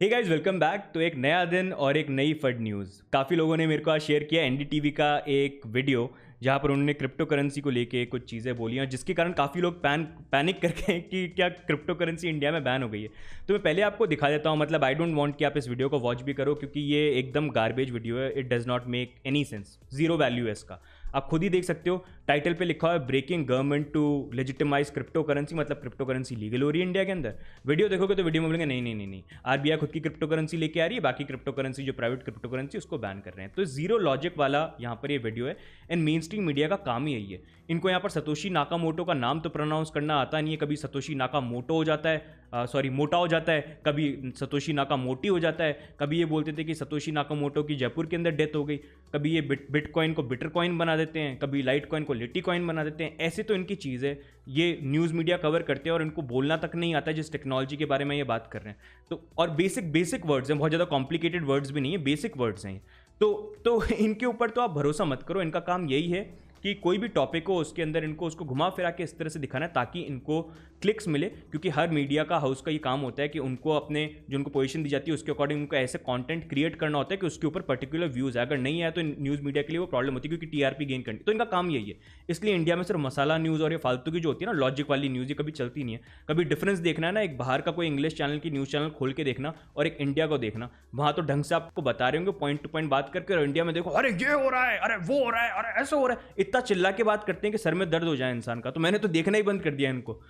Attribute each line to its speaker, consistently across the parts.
Speaker 1: Hey guys, welcome back. तो एक नया दिन और एक नई फड न्यूज़। काफ़ी लोगों ने मेरे को आज शेयर किया एनडीटीवी का एक वीडियो जहाँ पर उन्होंने क्रिप्टो करेंसी को लेके कुछ चीज़ें बोली हैं, जिसके कारण काफ़ी लोग पैनिक करके कि क्या क्रिप्टो करेंसी इंडिया में बैन हो गई है। तो मैं पहले आपको दिखा देता हूँ। मतलब आई डोंट वांट कि आप इस वीडियो को वॉच भी करो, क्योंकि ये एकदम गार्बेज वीडियो है। It does not make any sense, zero value है इसका। आप खुद ही देख सकते हो, टाइटल पे लिखा हुआ है breaking government to legitimise crypto currency, मतलब क्रिप्टो करेंसी लीगल हो रही है इंडिया के अंदर। वीडियो देखोगे तो वीडियो में बोलेंगे नहीं नहीं नहीं नहीं, आरबीआई खुद की क्रिप्टो करेंसी लेके आ रही है, बाकी क्रिप्टो करेंसी जो प्राइवेट क्रिप्टो करेंसी उसको बैन कर रहे हैं। तो जीरो लॉजिक वाला यहाँ पर ये वीडियो है। एंड मेन स्ट्रीम मीडिया का काम ही यही है। इनको यहाँ पर सतोशी नाकामोटो का नाम तो प्रोनाउंस करना आता नहीं है। कभी सतोशी नाकामोटो हो जाता है, सॉरी मोटा हो जाता है, कभी सतोशी नाकामोटी हो जाता है। कभी ये बोलते थे कि सतोशी नाकामोटो की जयपुर के अंदर डेथ हो गई, कभी ये बिटकॉइन को बिटर कॉइन बना देते हैं, कभी लाइट कॉइन को लिटी कॉइन बना देते हैं। ऐसे तो इनकी चीज़ है, ये न्यूज़ मीडिया कवर करते हैं और इनको बोलना तक नहीं आता जिस टेक्नोलॉजी के बारे में ये बात कर रहे हैं। तो और बेसिक वर्ड्स हैं, बहुत ज़्यादा कॉम्प्लिकेटेड वर्ड्स भी नहीं है, बेसिक वर्ड्स हैं। तो इनके ऊपर तो आप भरोसा मत करो। इनका काम यही है कि कोई भी टॉपिक हो उसके अंदर इनको उसको घुमा फिरा के इस तरह से दिखाना है ताकि इनको क्लिक्स मिले। क्योंकि हर मीडिया का हाउस का ये काम होता है कि उनको अपने जो उनको पोजीशन दी जाती है उसके अकॉर्डिंग उनको ऐसे कंटेंट क्रिएट करना होता है कि उसके ऊपर पर्टिकुलर व्यूज़ है। अगर नहीं आया तो न्यूज़ मीडिया के लिए वो प्रॉब्लम होती है, क्योंकि टीआरपी गेन करनी। तो इनका काम यही है। इसलिए इंडिया में सिर्फ मसाला न्यूज़ और ये फालतू की जो होती है ना, लॉजिक वाली न्यूज़, ये कभी चलती नहीं है। कभी डिफरेंस देखना है ना, एक बाहर का कोई इंग्लिश चैनल की न्यूज़ चैनल खोल के देखना और एक इंडिया को देखना। वहाँ तो ढंग से आपको बता रहे होंगे पॉइंट टू पॉइंट बात करके, और इंडिया में देखो अरे ये हो रहा है, अरे वो हो रहा है, अरे ऐसा हो रहा है, इतना चिल्ला के बात करते हैं कि सर में दर्द हो जाए इंसान का। तो मैंने तो देखना ही बंद कर दिया इनको।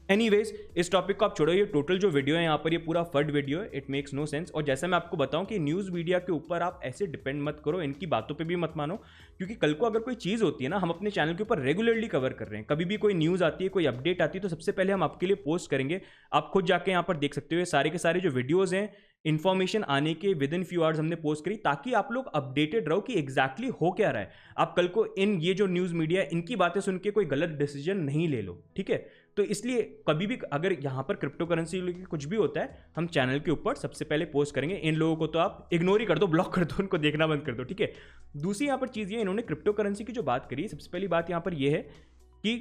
Speaker 1: एनीवेज, इस टॉपिक को आप छोड़ो। ये टोटल जो वीडियो है यहाँ पर, ये पूरा फड वीडियो है। It makes no sense. और जैसा मैं आपको बताऊं कि न्यूज़ मीडिया के ऊपर आप ऐसे डिपेंड मत करो, इनकी बातों पे भी मत मानो। क्योंकि कल को अगर कोई चीज़ होती है ना, हम अपने चैनल के ऊपर रेगुलरली कवर कर रहे हैं। कभी भी कोई न्यूज़ आती है, कोई अपडेट आती है, तो सबसे पहले हम आपके लिए पोस्ट करेंगे। आप खुद जाके यहाँ पर देख सकते हो, ये सारे के सारे जो वीडियोज़ हैं इन्फॉर्मेशन आने के विद इन फ्यू आवर्स हमने पोस्ट करी, ताकि आप लोग अपडेटेड रहो कि एग्जैक्टली हो क्या रहा है। आप कल को इन ये जो न्यूज़ मीडिया इनकी बातें सुन के कोई गलत डिसीजन नहीं ले लो, ठीक है। तो इसलिए कभी भी अगर यहाँ पर क्रिप्टो करेंसी कुछ भी होता है, हम चैनल के ऊपर सबसे पहले पोस्ट करेंगे। इन लोगों को तो आप इग्नोर ही कर दो, ब्लॉक कर दो, उनको देखना बंद कर दो, ठीक है। दूसरी यहाँ पर चीज़ ये, इन्होंने क्रिप्टो करेंसी की जो बात करी, सबसे पहली बात यहाँ पर यह है कि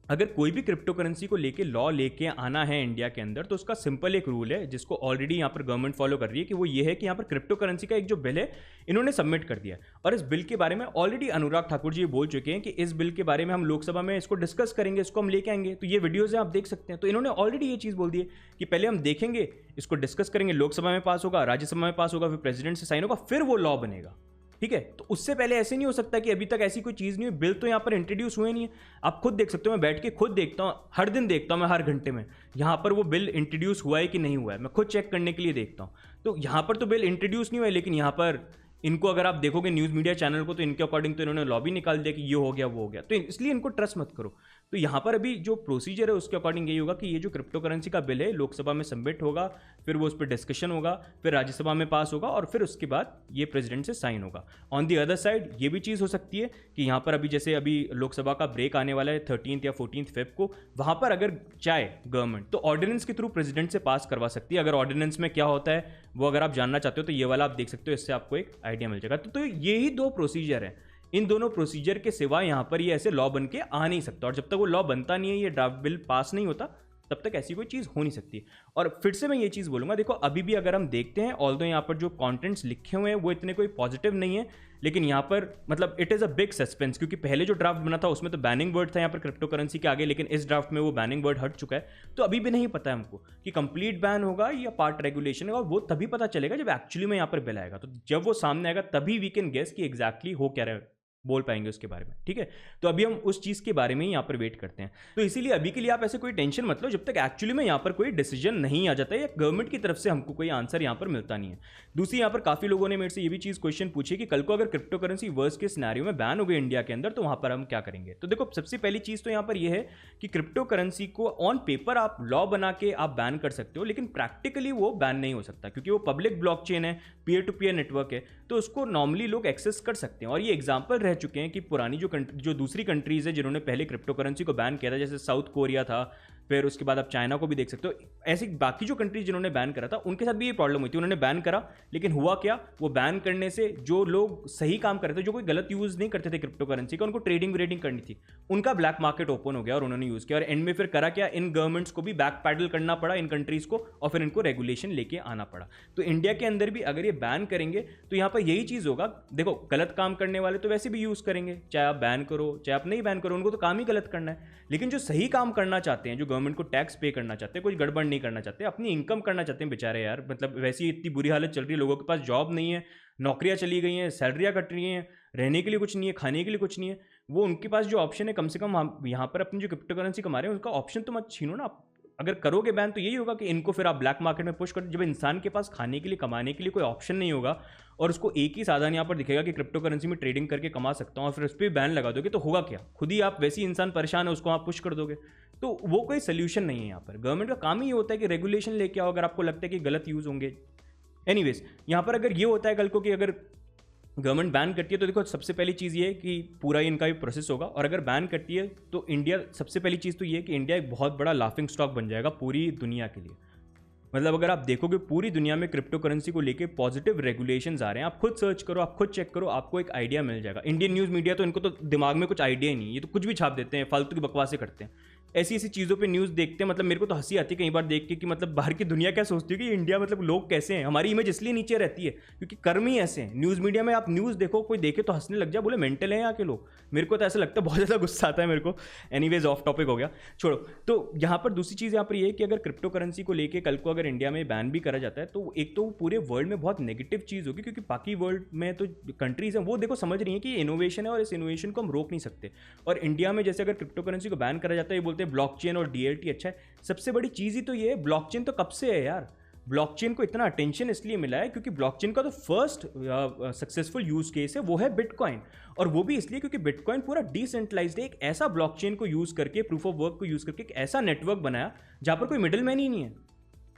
Speaker 1: अगर कोई भी क्रिप्टो करेंसी को लेके लॉ लेके आना है इंडिया के अंदर, तो उसका सिंपल एक रूल है जिसको ऑलरेडी यहाँ पर गवर्नमेंट फॉलो कर रही है, कि वो ये है कि यहाँ पर क्रिप्टो करेंसी का एक जो बिल है इन्होंने सबमिट कर दिया है। और इस बिल के बारे में ऑलरेडी अनुराग ठाकुर जी बोल चुके हैं कि इस बिल के बारे में हम लोकसभा में इसको डिस्कस करेंगे, इसको हम लेके आएंगे। तो ये वीडियोज़ हैं, आप देख सकते हैं। तो इन्होंने ऑलरेडी ये चीज़ बोल दी है कि पहले हम देखेंगे, इसको डिस्कस करेंगे, लोकसभा में पास होगा, राज्यसभा में पास होगा, फिर प्रेसिडेंट से साइन होगा, फिर वो लॉ बनेगा, ठीक है। तो उससे पहले ऐसे नहीं हो सकता कि अभी तक ऐसी कोई चीज़ नहीं हुई। बिल तो यहाँ पर इंट्रोड्यूस हुए नहीं है। आप खुद देख सकते हो, मैं बैठ के खुद देखता हूँ, हर दिन देखता हूँ मैं, हर घंटे में यहाँ पर वो बिल इंट्रोड्यूस हुआ है कि नहीं हुआ है, मैं खुद चेक करने के लिए देखता हूँ। तो यहाँ पर तो बिल इंट्रोड्यूस नहीं हुआ है, लेकिन यहाँ पर इनको अगर आप देखोगे न्यूज़ मीडिया चैनल को, तो इनके अकॉर्डिंग तो इन्होंने लॉ भी निकाल दिया कि ये हो गया वो हो गया। तो इसलिए इनको ट्रस्ट मत करो। तो यहाँ पर अभी जो प्रोसीजर है उसके अकॉर्डिंग यही होगा कि ये जो क्रिप्टो करेंसी का बिल है लोकसभा में सबमिट होगा, फिर वो उस पर डिस्कशन होगा, फिर राज्यसभा में पास होगा, और फिर उसके बाद ये प्रेसिडेंट से साइन होगा। ऑन दी अदर साइड ये भी चीज़ हो सकती है कि यहाँ पर अभी जैसे अभी लोकसभा का ब्रेक आने वाला है 13 या 14 फेब को, वहाँ पर अगर चाहे गवर्नमेंट तो ऑर्डिनेंस के थ्रू प्रेसिडेंट से पास करवा सकती है। अगर ऑर्डिनेंस में क्या होता है वो अगर आप जानना चाहते हो तो ये वाला आप देख सकते हो, इससे आपको एक आइडिया मिल जाएगा। तो ये ही दो प्रोसीजर है। इन दोनों प्रोसीजर के सिवा यहाँ पर ये ऐसे लॉ बन के आ नहीं सकता, और जब तक वो लॉ बनता नहीं है, ये ड्राफ्ट बिल पास नहीं होता, तब तक ऐसी कोई चीज़ हो नहीं सकती। और फिर से मैं ये चीज़ बोलूँगा, देखो अभी भी अगर हम देखते हैं, ऑल्दो यहाँ पर जो कंटेंट्स लिखे हुए हैं वो इतने कोई पॉजिटिव नहीं है, लेकिन यहाँ पर मतलब it is a big suspense. क्योंकि पहले जो ड्राफ्ट बना था उसमें तो बैनिंग वर्ड था यहाँ पर क्रिप्टो करेंसी के आगे, लेकिन इस ड्राफ्ट में वो बैनिंग वर्ड हट चुका है। तो अभी भी नहीं पता है हमको कि कंप्लीट बैन होगा या पार्ट रेगुलेशन होगा। वो तभी पता चलेगा जब एक्चुअली में यहाँ पर बिल आएगा। तो जब वो सामने आएगा तभी वी कैन गेस कि एग्जैक्टली हो क्या रहा है, बोल पाएंगे उसके बारे में, ठीक है। तो अभी हम उस चीज़ के बारे में ही यहाँ पर वेट करते हैं। तो इसीलिए अभी के लिए आप ऐसे कोई टेंशन मत लो जब तक एक्चुअली में यहाँ पर कोई डिसीजन नहीं आ जाता है या गवर्नमेंट की तरफ से हमको कोई आंसर यहाँ पर मिलता नहीं है। दूसरी, यहाँ पर काफ़ी लोगों ने मेरे से ये भी चीज़ क्वेश्चन पूछी कि कल को अगर क्रिप्टो करेंसी वर्स्ट के सिनेरियो में बैन हो गई इंडिया के अंदर, तो वहाँ पर हम क्या करेंगे। तो देखो, सबसे पहली चीज़ तो यहाँ पर यह है कि क्रिप्टो करेंसी को ऑन पेपर आप लॉ बना के आप बैन कर सकते हो, लेकिन प्रैक्टिकली वो बैन नहीं हो सकता, क्योंकि वो पब्लिक ब्लॉकचेन है, पीयर टू पीयर नेटवर्क है, तो उसको नॉर्मली लोग एक्सेस कर सकते हैं। और ये एग्जाम्पल रह चुके हैं कि पुरानी जो दूसरी कंट्रीज है जिन्होंने पहले क्रिप्टो करेंसी को बैन किया था, जैसे साउथ कोरिया था, फिर उसके बाद आप चाइना को भी देख सकते हो। ऐसे बाकी जो कंट्रीज जिन्होंने बैन करा था उनके साथ भी ये प्रॉब्लम हुई थी, उन्होंने बैन करा लेकिन हुआ क्या, वो बैन करने से जो लोग सही काम कर रहे थे, जो कोई गलत यूज़ नहीं करते थे क्रिप्टो करेंसी का, उनको ट्रेडिंग व्रेडिंग करनी थी, उनका ब्लैक मार्केट ओपन हो गया और उन्होंने यूज़ किया। और एंड में फिर करा क्या, इन गवर्नमेंट्स को भी बैक पैडल करना पड़ा इन कंट्रीज़ को, और फिर इनको रेगुलेशन लेके आना पड़ा। तो इंडिया के अंदर भी अगर ये बैन करेंगे तो यहाँ पर यही चीज़ होगा। देखो, गलत काम करने वाले तो वैसे भी यूज़ करेंगे, चाहे आप बैन करो चाहे आप नहीं बैन करो, उनको तो काम ही गलत करना है। लेकिन जो सही काम करना चाहते हैं, जो गवर्नमेंट को टैक्स पे करना चाहते हैं, कुछ गड़बड़ नहीं करना चाहते, अपनी इनकम करना चाहते हैं बेचारे यार, मतलब वैसे ही इतनी बुरी हालत चल रही है, लोगों के पास जॉब नहीं है, नौकरियां चली गई हैं, सैलरियां कट रही हैं, रहने के लिए कुछ नहीं है, खाने के लिए कुछ नहीं है, वो उनके पास जो ऑप्शन है, कम से कम हम यहाँ पर अपनी जो क्रिप्टो करेंसी कमा रहे हैं उसका ऑप्शन तो मत छीनो ना। आप अगर करोगे बैन तो यही होगा कि इनको फिर आप ब्लैक मार्केट में पुश करो। जब इंसान के पास खाने के लिए कमाने के लिए कोई ऑप्शन नहीं होगा और उसको एक ही साधन यहाँ पर दिखेगा कि क्रिप्टो करेंसी में ट्रेडिंग करके कमा सकता हूँ, और फिर उस पर बैन लगा दोगे तो होगा क्या, खुद ही आप वैसे ही इंसान परेशान है, उसको आप पुश कर दोगे। तो वो कोई सोल्यूशन नहीं है। यहाँ पर गवर्नमेंट का काम ही होता है कि रेगुलेशन लेके आओ अगर आपको लगता है कि गलत यूज़ होंगे। एनीवेज, यहाँ पर अगर ये होता है कल को कि अगर गवर्नमेंट बैन करती है तो देखो, सबसे पहली चीज़ ये है कि पूरा इनका भी प्रोसेस होगा, और अगर बैन करती है तो इंडिया, सबसे पहली चीज़ तो ये है कि इंडिया एक बहुत बड़ा लाफिंग स्टॉक बन जाएगा पूरी दुनिया के लिए। मतलब अगर आप देखोगे पूरी दुनिया में क्रिप्टो करेंसी को लेके पॉजिटिव रेगुलेशंस आ रहे हैं, आप खुद सर्च करो, आप खुद चेक करो, आपको एक आइडिया मिल जाएगा। इंडियन न्यूज़ मीडिया तो इनको तो दिमाग में कुछ आइडिया ही नहीं है, ये तो कुछ भी छाप देते हैं, फालतू की बकवासें करते हैं, ऐसी ऐसी चीज़ों पे न्यूज़ देखते हैं। मतलब मेरे को तो हंसी आती है कई बार देख के कि मतलब बाहर की दुनिया क्या सोचती है कि इंडिया मतलब लोग कैसे हैं। हमारी इमेज इसलिए नीचे रहती है क्योंकि कर्म ही ऐसे हैं। न्यूज़ मीडिया में आप न्यूज़ देखो, कोई देखे तो हंसने लग जाए, बोले मेंटल हैं यहाँ के लोग। मेरे को तो ऐसा लगता है, बहुत ज़्यादा गुस्सा आता है मेरे को। एनीवेज, ऑफ टॉपिक हो गया, छोड़ो। तो यहाँ पर दूसरी चीज़ यहाँ पर ये है कि अगर क्रिप्टो करेंसी को लेकर कल को अगर इंडिया में बैन भी करा जाता है तो एक तो पूरे वर्ल्ड में बहुत नेगेटिव चीज़ होगी, क्योंकि बाकी वर्ल्ड में तो कंट्रीज हैं वो देखो समझ रही हैं कि ये इनोवेशन है और इस इनोवेशन को हम रोक नहीं सकते। और इंडिया में जैसे अगर क्रिप्टो करेंसी को बैन करा जाता है, ये बोलते हैं ब्लॉकचेन और डीएलटी अच्छा है। सबसे बड़ी चीज़ ही तो ये है, ब्लॉकचेन तो कब से है यार। ब्लॉकचेन को इतना अटेंशन इसलिए मिला है क्योंकि ब्लॉकचेन का तो फर्स्ट सक्सेसफुल यूज केस है वो है बिटकॉइन, और वो भी इसलिए क्योंकि बिटकॉइन पूरा डिसेंट्रलाइज्ड है। एक ऐसा ब्लॉकचेन को यूज करके, प्रूफ ऑफ वर्क को यूज करके एक ऐसा नेटवर्क बनाया जहां पर कोई मिडिल मैन ही नहीं है।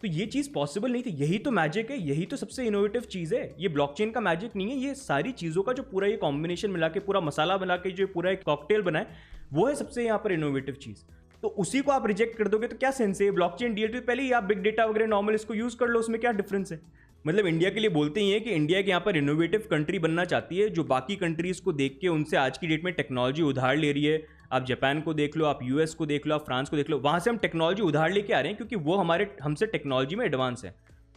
Speaker 1: तो ये चीज़ पॉसिबल नहीं थी, यही तो मैजिक है, यही तो सबसे इनोवेटिव चीज़ है। ये ब्लॉकचेन का मैजिक नहीं है, ये सारी चीज़ों का जो पूरा ये कॉम्बिनेशन मिला के, पूरा मसाला बना के जो पूरा एक कॉकटेल बनाए, वो है सबसे यहाँ पर इनोवेटिव चीज़। तो उसी को आप रिजेक्ट कर दोगे तो क्या सेंस है। ब्लॉकचेन डीएलटी पहले ही आप बिग डेटा वगैरह नॉर्मल इसको यूज़ कर लो, उसमें क्या डिफरेंस है। मतलब इंडिया के लिए बोलते ही है कि इंडिया के यहाँ पर इनोवेटिव कंट्री बनना चाहती है, जो बाकी कंट्रीज को देख के उनसे आज की डेट में टेक्नोलॉजी उधार ले रही है। आप जापान को देख लो, आप यूएस को देख लो, आप फ्रांस को देख लो, वहाँ से हम टेक्नोलॉजी उधार लेके आ रहे हैं क्योंकि वो हमसे टेक्नोलॉजी में एडवांस है।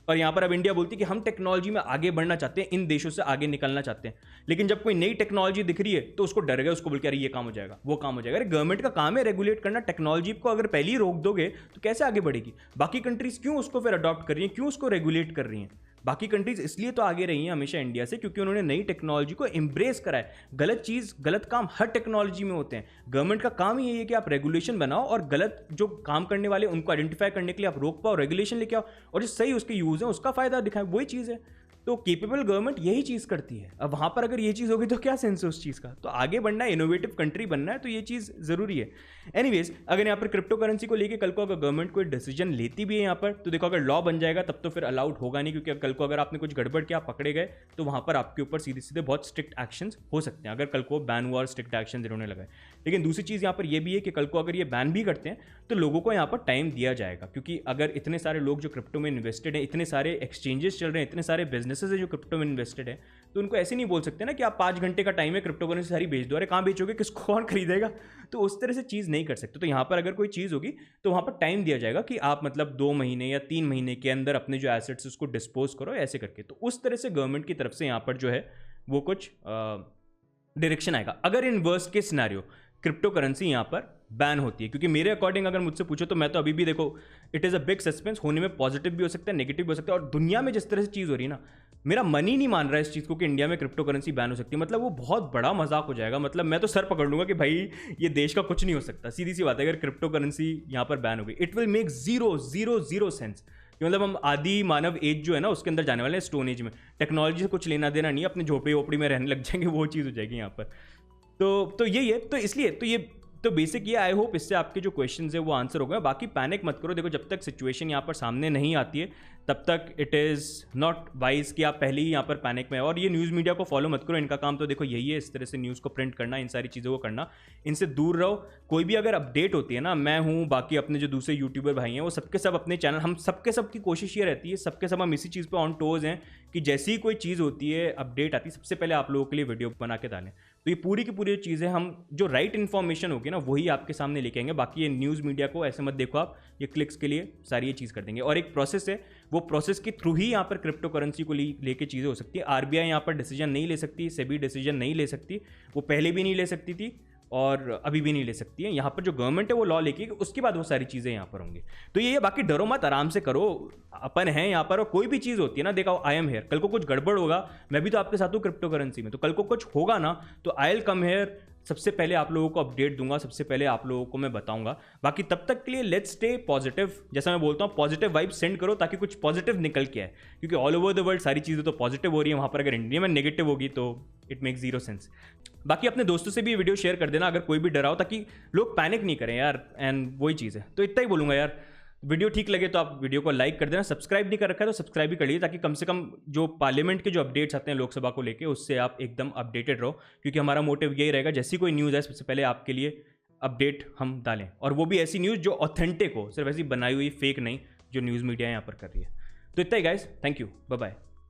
Speaker 1: और यहाँ पर अब इंडिया बोलती है कि हम टेक्नोलॉजी में आगे बढ़ना चाहते हैं, इन देशों से आगे निकलना चाहते हैं। लेकिन जब कोई नई टेक्नोलॉजी दिख रही है तो उसको डर गए, उसको बोल के अरे ये काम हो जाएगा, वो काम हो जाएगा। अरे गवर्नमेंट का काम है रेगुलेट करना। टेक्नोलॉजी को अगर पहले ही रोक दोगे तो कैसे आगे बढ़ेगी। बाकी कंट्रीज क्यों उसको फिर अडॉप्ट कर रही हैं, क्यों उसको रेगुलेट कर रही हैं। बाकी कंट्रीज इसलिए तो आगे रही हैं हमेशा इंडिया से क्योंकि उन्होंने नई टेक्नोलॉजी को एम्ब्रेस करा है। गलत चीज़, गलत काम हर टेक्नोलॉजी में होते हैं। गवर्नमेंट का काम ही यही है कि आप रेगुलेशन बनाओ और गलत जो काम करने वाले उनको आइडेंटिफाई करने के लिए आप रोक पाओ, रेगुलेशन लेके आओ, और जो सही उसके यूज़ है उसका फायदा दिखाएं, वही चीज़ है। तो केपेबल गवर्नमेंट यही चीज़ करती है। अब वहाँ पर अगर ये चीज़ होगी तो क्या सेंस है उस चीज़ का। तो आगे बढ़ना है, इनोवेटिव कंट्री बनना है, तो ये चीज़ ज़रूरी है। एनीवेज, अगर यहाँ पर क्रिप्टो करेंसी को लेके कल को अगर गवर्नमेंट कोई डिसीजन लेती भी है यहाँ पर, तो देखो अगर लॉ बन जाएगा तब तो फिर अलाउड होगा नहीं, क्योंकि कल को अगर आपने कुछ गड़बड़ किया, पकड़े गए, तो वहाँ पर आपके ऊपर सीधे सीधे बहुत स्ट्रिक्ट एक्शन हो सकते हैं अगर कल को बैन हुआ और स्ट्रिक्ट एक्शन इन्होंने लगाए। लेकिन दूसरी चीज़ यहाँ पर यह भी है कि कल को अगर ये बैन भी करते हैं तो लोगों को यहाँ पर टाइम दिया जाएगा, क्योंकि अगर इतने सारे लोग जो क्रिप्टो में इन्वेस्टेड हैं, इतने सारे एक्सचेंजेस चल रहे हैं, इतने सारे बिजनेसेस हैं जो क्रिप्टो में इन्वेस्टेड है, तो उनको ऐसे नहीं बोल सकते ना कि आप 5 घंटे का टाइम है, क्रिप्टो करेंसी सारी बेच दो। अरे कहाँ बेचोगे, किसको कौन खरीदेगा। तो उस तरह से चीज़ नहीं कर सकते। तो यहाँ पर अगर कोई चीज़ होगी तो वहाँ पर टाइम दिया जाएगा कि आप मतलब 2 महीने या 3 महीने के अंदर अपने जो एसेट्स उसको डिस्पोज करो, ऐसे करके। तो उस तरह से गवर्नमेंट की तरफ से यहाँ पर जो है वो कुछ डायरेक्शन आएगा अगर इन वर्स्ट के सिनेरियो क्रिप्टो करेंसी यहाँ पर बैन होती है। क्योंकि मेरे अकॉर्डिंग अगर मुझसे पूछो तो मैं तो अभी भी देखो, it is a big suspense. होने में पॉजिटिव भी हो सकता है, नेगेटिव भी हो सकता है। और दुनिया में जिस तरह से चीज़ हो रही है ना, मेरा मन ही नहीं मान रहा है इस चीज़ को कि इंडिया में क्रिप्टो करेंसी बैन हो सकती है। मतलब वो बहुत बड़ा मजाक हो जाएगा। मतलब मैं तो सर पकड़ लूंगा कि भाई ये देश का कुछ नहीं हो सकता। सीधी सी बात है, अगर क्रिप्टो करेंसी यहाँ पर बैन हो गई, it will make zero sense. मतलब हम आदि मानव एज जो है ना उसके अंदर जाने वाले हैं, स्टोन एज में। टेक्नोलॉजी से कुछ लेना देना नहीं, अपने झोपड़ी वोपड़ी में रहने लग जाएंगे, वो चीज़ हो जाएगी यहाँ पर। तो यही है। तो इसलिए तो ये तो बेसिक ये, आई होप इससे आपके जो क्वेश्चन है वो आंसर हो गए। बाकी पैनिक मत करो, देखो जब तक सिचुएशन यहाँ पर सामने नहीं आती है तब तक इट इज़ नॉट वाइज कि आप पहले ही यहाँ पर पैनिक में। और ये न्यूज़ मीडिया को फॉलो मत करो, इनका काम तो देखो यही है, इस तरह से न्यूज़ को प्रिंट करना, इन सारी चीज़ों को करना, इनसे दूर रहो। कोई भी अगर अपडेट होती है ना, मैं हूँ, बाकी अपने जो दूसरे यूट्यूबर भाई हैं वो सबके सब अपने चैनल, हम सबके सब की कोशिश ये रहती है, सबके सब हम इसी चीज़ पर ऑन टोज हैं कि जैसी ही कोई चीज़ होती है, अपडेट आती है, सबसे पहले आप लोगों के लिए वीडियो बना के डालें। तो ये पूरी की पूरी चीज़ें हम जो राइट इन्फॉर्मेशन होगी ना वही आपके सामने लेके आएंगे। बाकी ये न्यूज़ मीडिया को ऐसे मत देखो आप, ये क्लिक्स के लिए सारी ये चीज़ कर देंगे। और एक प्रोसेस है, वो प्रोसेस के थ्रू ही यहाँ पर क्रिप्टो करेंसी को लेके चीज़ें हो सकती है। आरबीआई यहाँ पर डिसीजन नहीं ले सकती, सेबी डिसीजन नहीं ले सकती, वो पहले भी नहीं ले सकती थी और अभी भी नहीं ले सकती है। यहाँ पर जो गवर्नमेंट है वो लॉ लेके उसके बाद वो सारी चीज़ें यहाँ पर होंगी। तो ये बाकी डरो मत, आराम से करो, अपन हैं यहाँ पर। और कोई भी चीज़ होती है ना, देखो आई एम हेयर, कल को कुछ गड़बड़ होगा, मैं भी तो आपके साथ हूँ क्रिप्टो करेंसी में, तो कल को कुछ होगा ना तो आई विल कम हेयर, सबसे पहले आप लोगों को अपडेट दूंगा, सबसे पहले आप लोगों को मैं बताऊंगा। बाकी तब तक के लिए लेट्स स्टे पॉजिटिव, जैसा मैं बोलता हूँ पॉजिटिव वाइब सेंड करो ताकि कुछ पॉजिटिव निकल के आए, क्योंकि ऑल ओवर द वर्ल्ड सारी चीज़ें तो पॉजिटिव हो रही है, वहाँ पर अगर इंडिया में नेगेटिव होगी तो इट मेक्स जीरो सेंस। बाकी अपने दोस्तों से भी ये वीडियो शेयर कर देना अगर कोई भी डरा हो, ताकि लोग पैनिक नहीं करें यार, एंड वही चीज़ है। तो इतना ही बोलूँगा यार, वीडियो ठीक लगे तो आप वीडियो को लाइक कर देना, सब्सक्राइब नहीं कर रखा है तो सब्सक्राइब भी कर लीजिए, ताकि कम से कम जो पार्लियामेंट के जो अपडेट्स आते हैं लोकसभा को लेके उससे आप एकदम अपडेटेड रहो, क्योंकि हमारा मोटिव यही रहेगा जैसी कोई न्यूज़ है सबसे पहले आपके लिए अपडेट हम डालें, और वो भी ऐसी न्यूज़ जो ऑथेंटिक हो, सिर्फ ऐसी बनाई हुई फेक नहीं जो न्यूज़ मीडिया यहाँ पर कर रही है। तो इतना ही guys, thank you, bye bye.